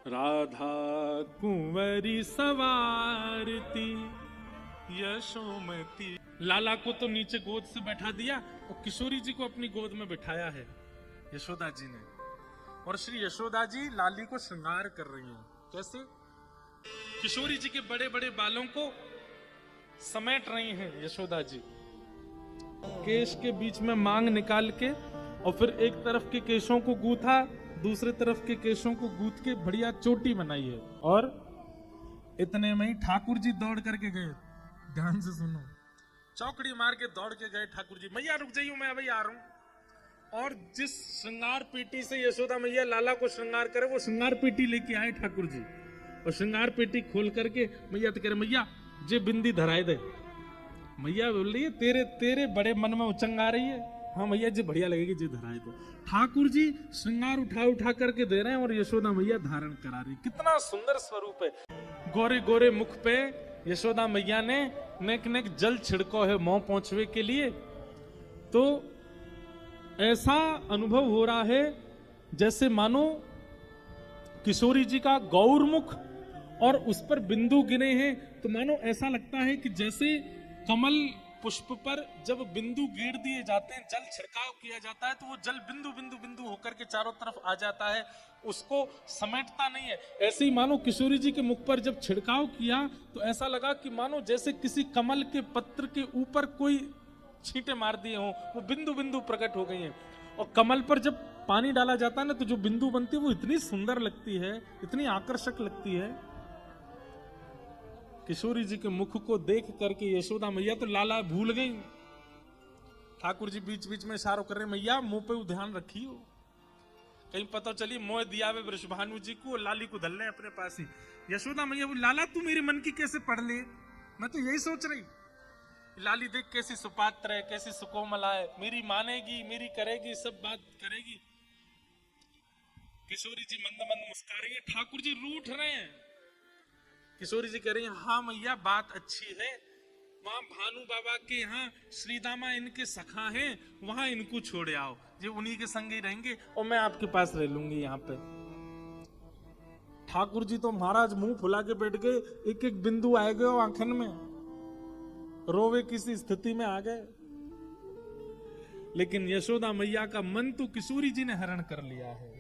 राधा कुंवरी सवारती यशोमती। लाला को तो नीचे गोद से बैठा दिया और किशोरी जी को अपनी गोद में बिठाया है यशोदा जी ने। और श्री यशोदा जी लाली को श्रृंगार कर रही हैं। कैसे? किशोरी जी के बड़े बड़े बालों को समेट रही हैं यशोदा जी। केश के बीच में मांग निकाल के और फिर एक तरफ के केशों को गूथा, दूसरे तरफ के केशों को गूथ के बढ़िया चोटी बनाई है। और इतने में ही ठाकुर जी दौड़ करके गए। ध्यान से सुनो, चौकड़ी मार के दौड़ के गए ठाकुर जी। मैया रुक जाइए, मैं अभी आ रहा हूं। और जिस श्रृंगार पेटी से यशोदा मैया लाला को श्रृंगार करे, वो श्रृंगार पेटी लेके आए ठाकुर जी। और श्रृंगार पेटी खोल करके मैया तो कह रहे, मैया जे बिंदी धराए दे। मैया बोल रही है, तेरे बड़े मन में उचंग आ रही है। हाँ मैया जी बढ़िया लगेगी जी धराए दो। ठाकुर जी श्रृंगार उठा करके दे रहे हैं और यशोदा मैया धारण करा रही। कितना सुंदर स्वरूप है। गोरे गोरे मुख पे यशोदा मैया ने नेक नेक जल छिड़को है मोह पहुंचवे के लिए। तो ऐसा अनुभव हो रहा है जैसे मानो किशोरी जी का गौरमुख और उस पर बिंदु गिरे हैं। तो मानो ऐसा लगता है कि जैसे कमल पुष्प पर जब बिंदु गिर दिए जाते हैं, जल छिड़काव किया जाता है, तो वो जल बिंदु बिंदु बिंदु होकर के चारों तरफ आ जाता है, उसको समेटता नहीं है। ऐसे ही मानो किशोरी जी के मुख पर जब छिड़काव किया तो ऐसा लगा कि मानो जैसे किसी कमल के पत्र के ऊपर कोई छींटे मार दिए हों, वो बिंदु बिंदु प्रकट हो गई हैं। और कमल पर जब पानी डाला जाता है ना, तो जो बिंदु बनती है वो इतनी सुंदर लगती है, इतनी आकर्षक लगती है। किशोरी जी के मुख को देख करके यशोदा मैया तो लाला भूल गई। ठाकुर जी बीच बीच में इशारों कर रहे, मैया मुंह पे ध्यान रखियो, कहीं पता चली मोह दिया वे वृषभानु जी को, लाली को धल ले अपने पास ही। यशोदा मैया बोली, लाला तू मेरे मन की कैसे पढ़ ले? मैं तो यही सोच रही। लाली देख कैसी सुपात्र है, कैसी सुकोमला है, मेरी मानेगी, मेरी करेगी, सब बात करेगी। किशोरी जी मंद मंद मुस्कुरा रही है, ठाकुर जी रूठ रहे हैं। किशोरी जी कह रही है, हाँ मैया बात अच्छी है, वहां भानु बाबा के यहाँ श्रीदामा इनके सखा हैं, वहां इनको छोड़े आओ, जो उन्हीं के संग ही रहेंगे और मैं आपके पास रह लूंगी यहाँ पे। ठाकुर जी तो महाराज मुंह फुला के बैठ गए, एक एक बिंदु आए गए आंखन में, रोवे किसी स्थिति में आ गए। लेकिन यशोदा मैया का मन तो किशोरी जी ने हरण कर लिया है।